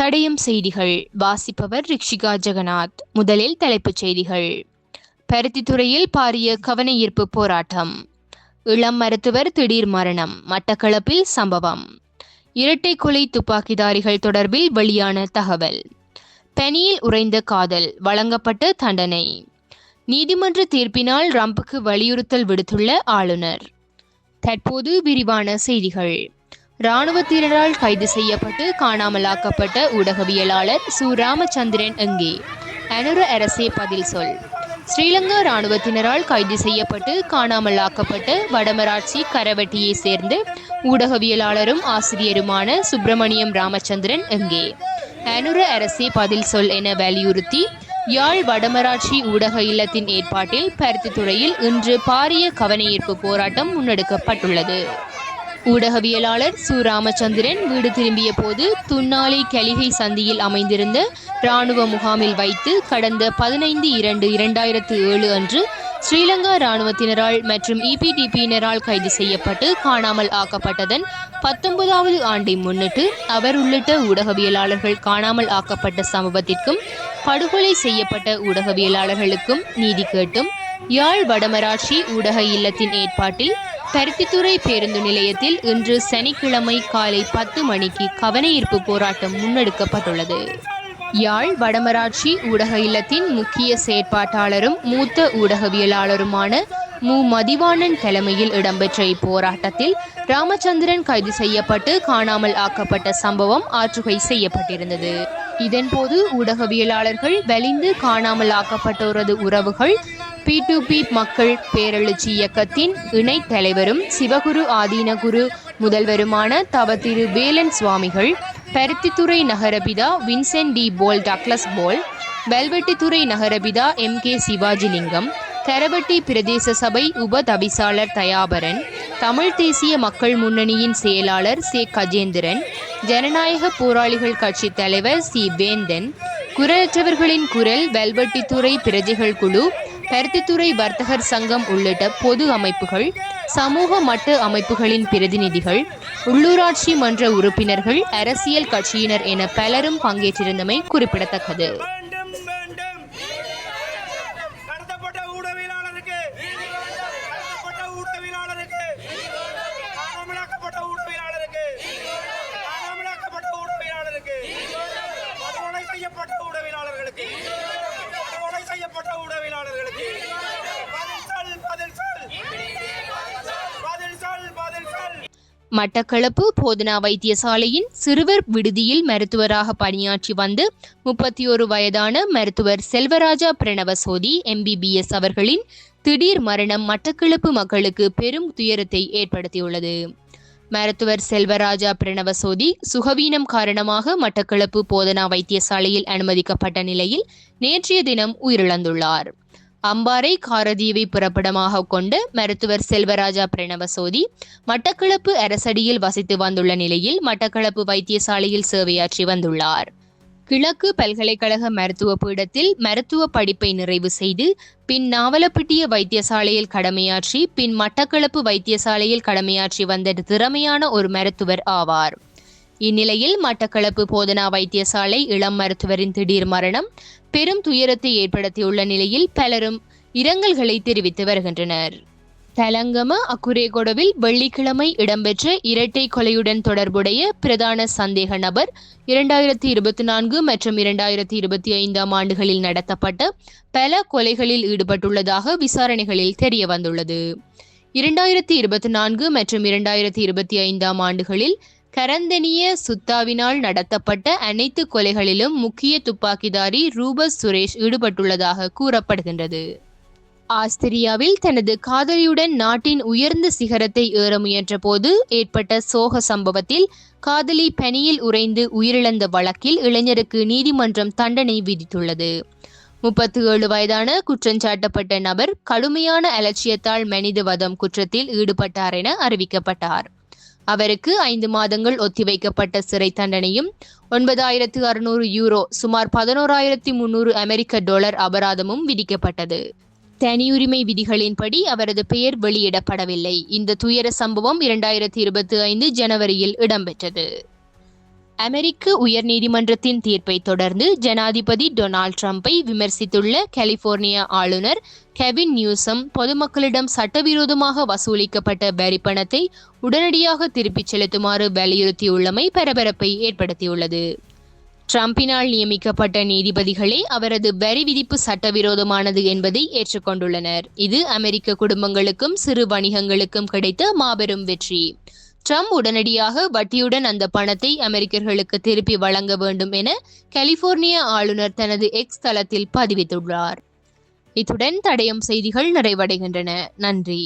தடயம் செய்திகள் வாசிப்பவர் ரிக்ஷிகா ஜெகநாத். முதலில் தலைப்புச் செய்திகள். பருத்தித்துறையில் பாரிய கவனஈர்ப்பு போராட்டம். இளம் மருத்துவர் திடீர் மரணம். மட்டக்களப்பில் சம்பவம். இரட்டை கொலை துப்பாக்கிதாரிகள் தொடர்பில் வெளியான தகவல். பனியில் உறைந்த காதல், வழங்கப்பட்ட தண்டனை. நீதிமன்ற தீர்ப்பினால் ரம்புக்கு வலியுறுத்தல் விடுத்துள்ள ஆளுநர். தற்போது விரிவான செய்திகள். இராணுவத்தினரால் கைது செய்யப்பட்டு காணாமலாக்கப்பட்ட ஊடகவியலாளர் சு ராமச்சந்திரன் எங்கே? அனுர அரசே பதில் சொல். ஸ்ரீலங்கா இராணுவத்தினரால் கைது செய்யப்பட்டு காணாமலாக்கப்பட்ட வடமராட்சி கரவட்டியை சேர்ந்த ஊடகவியலாளரும் ஆசிரியருமான சுப்பிரமணியம் ராமச்சந்திரன் எங்கே? அனுர அரசே பதில் சொல் என வலியுறுத்தி யாழ் வடமராட்சி ஊடக இல்லத்தின் ஏற்பாட்டில் பருத்தித்துறையில் இன்று பாரிய கவனஈர்ப்பு போராட்டம் முன்னெடுக்கப்பட்டுள்ளது. ஊடகவியலாளர் சு ராமச்சந்திரன் வீடு திரும்பிய போது துன்னாலை கலிகை சந்தியில் அமைந்திருந்த இராணுவ முகாமில் வைத்து கடந்த 15/2/2007 அன்று ஸ்ரீலங்கா இராணுவத்தினரால் மற்றும் EPTPயினரால் கைது செய்யப்பட்டு காணாமல் ஆக்கப்பட்டதன் 19வது ஆண்டை முன்னிட்டு அவர் உள்ளிட்ட ஊடகவியலாளர்கள் காணாமல் ஆக்கப்பட்ட சம்பவத்திற்கும் படுகொலை செய்யப்பட்ட ஊடகவியலாளர்களுக்கும் நீதி கேட்டும் யாழ் வடமராட்சி ஊடக இல்லத்தின் ஏற்பாட்டில் பருத்தித்துறை பேருந்து நிலையத்தில் இன்று சனிக்கிழமை காலை 10 மணிக்கு கவனஈர்ப்பு போராட்டம் முன்னெடுக்கப்பட்டுள்ளது. யாழ் வடமராட்சி ஊடக இல்லத்தின் முக்கிய செயற்பாட்டாளரும் மூத்த ஊடகவியலாளருமான மு மதிவாணன் தலைமையில் இடம்பெற்ற இப்போராட்டத்தில் ராமச்சந்திரன் கைது செய்யப்பட்டு காணாமல் ஆக்கப்பட்ட சம்பவம் ஆற்றுகை செய்யப்பட்டிருந்தது. இதன்போது ஊடகவியலாளர்கள் வலிந்து காணாமல் ஆக்கப்பட்டோரது உறவுகள் P2P மக்கள் பேரெழுச்சி இயக்கத்தின் இணைத் தலைவரும் சிவகுரு ஆதீனகுரு முதல்வருமான தவ திரு வேலன் சுவாமிகள், பருத்தித்துறை நகரபிதா வின்சென்ட் டி போல் டக்ளஸ் போல், வெல்வெட்டித்துறை நகரபிதா MK சிவாஜிலிங்கம், கரவட்டி பிரதேச சபை உப தவிசாளர் தயாபரன், தமிழ் தேசிய மக்கள் முன்னணியின் செயலாளர் சே கஜேந்திரன், ஜனநாயக போராளிகள் கட்சி தலைவர் சி வேந்தன், குரலற்றவர்களின் குரல் வெல்வெட்டித்துறை பிரஜைகள் குழு, பருத்தித்துறை வர்த்தகர் சங்கம் உள்ளிட்ட பொது அமைப்புகள், சமூக மட்ட அமைப்புகளின் பிரதிநிதிகள், உள்ளூராட்சி மன்ற உறுப்பினர்கள், அரசியல் கட்சியினர் என பலரும் பங்கேற்றிருந்தமை குறிப்பிடத்தக்கது. மட்டக்களப்பு போதனா வைத்தியசாலையின் சிறுவர் விடுதியில் மருத்துவராக பணியாற்றி வந்து 31 வயதான மருத்துவர் செல்வராஜா பிரணவசோதி MBBS அவர்களின் திடீர் மரணம் மட்டக்களப்பு மக்களுக்கு பெரும் துயரத்தை ஏற்படுத்தியுள்ளது. மருத்துவர் செல்வராஜா பிரணவசோதி சுகவீனம் காரணமாக மட்டக்களப்பு போதனா வைத்தியசாலையில் அனுமதிக்கப்பட்ட நிலையில் நேற்றைய தினம் உயிரிழந்துள்ளார். அம்பாறை காரதீவை புறப்படமாக கொண்ட மருத்துவர் செல்வராஜா பிரணவசோதி மட்டக்களப்பு அரசடியில் வசித்து வந்துள்ள நிலையில் மட்டக்களப்பு வைத்தியசாலையில் சேவையாற்றி வந்துள்ளார். கிழக்கு பல்கலைக்கழக மருத்துவ பீடத்தில் மருத்துவ படிப்பை நிறைவு செய்து பின் நாவலப்பிட்டிய வைத்தியசாலையில் கடமையாற்றி பின் மட்டக்களப்பு வைத்தியசாலையில் கடமையாற்றி வந்த திறமையான ஒரு மருத்துவர் ஆவார். இந்நிலையில் மட்டக்களப்பு போதனா வைத்தியசாலை இளம் மருத்துவரின் திடீர் மரணம் பெரும் துயரத்தை ஏற்படுத்தியுள்ள நிலையில் பலரும் இரங்கல்களை தெரிவித்து வருகின்றனர். தலங்கம அக்குரேகொடவில் வெள்ளிக்கிழமை இடம்பெற்ற இரட்டை கொலையுடன் தொடர்புடைய பிரதான சந்தேக நபர் 2024 மற்றும் 2025 ஆண்டுகளில் நடத்தப்பட்ட பல கொலைகளில் ஈடுபட்டுள்ளதாக விசாரணைகளில் தெரிய வந்துள்ளது. 2024 மற்றும் 2025 ஆண்டுகளில் கரந்தனிய சுத்தாவினால் நடத்தப்பட்ட அனைத்து கொலைகளிலும் முக்கிய துப்பாக்கிதாரி ரூபஸ் சுரேஷ் ஈடுபட்டுள்ளதாக கூறப்படுகின்றது. ஆஸ்திரியாவில் தனது காதலியுடன் நாட்டின் உயர்ந்த சிகரத்தை ஏற முயன்ற போது ஏற்பட்ட சோக சம்பவத்தில் காதலி பனியில் உறைந்து உயிரிழந்த வழக்கில் இளைஞருக்கு நீதிமன்றம் தண்டனை விதித்துள்ளது. 37 வயதான குற்றஞ்சாட்டப்பட்ட நபர் கடுமையான அலட்சியத்தால் மனித வதம் குற்றத்தில் ஈடுபட்டார் என அறிவிக்கப்பட்டார். அவருக்கு 5 மாதங்கள் ஒத்திவைக்கப்பட்ட சிறை தண்டனையும் 9600 யூரோ சுமார் 11300 அமெரிக்க டாலர் அபராதமும் விதிக்கப்பட்டது. தனியுரிமை விதிகளின்படி அவரது பெயர் வெளியிடப்படவில்லை. இந்த துயர சம்பவம் 2025 ஜனவரியில் இடம்பெற்றது. அமெரிக்க உயர்நீதிமன்றத்தின் தீர்ப்பை தொடர்ந்து ஜனாதிபதி டொனால்ட் ட்ரம்பை விமர்சித்துள்ள கலிபோர்னியா ஆளுநர் கெவின் நியூசம் பொதுமக்களிடம் சட்டவிரோதமாக வசூலிக்கப்பட்ட வரி பணத்தை உடனடியாக திருப்பிச் செலுத்துமாறு வலியுறுத்தியுள்ளமை பரபரப்பை ஏற்படுத்தியுள்ளது. ட்ரம்பினால் நியமிக்கப்பட்ட நீதிபதிகளே அவரது வரி விதிப்பு சட்டவிரோதமானது என்பதை ஏற்றுக்கொண்டுள்ளனர். இது அமெரிக்க குடும்பங்களுக்கும் சிறு வணிகங்களுக்கும் கிடைத்த மாபெரும் வெற்றி. ட்ரம்ப் உடனடியாக வட்டியுடன் அந்த பணத்தை அமெரிக்கர்களுக்கு திருப்பி வழங்க வேண்டும் என கலிபோர்னியா ஆளுநர் தனது எக்ஸ் தளத்தில் பதிவிட்டுள்ளார். இத்துடன் தடயம் செய்திகள் நிறைவடைகின்றன. நன்றி.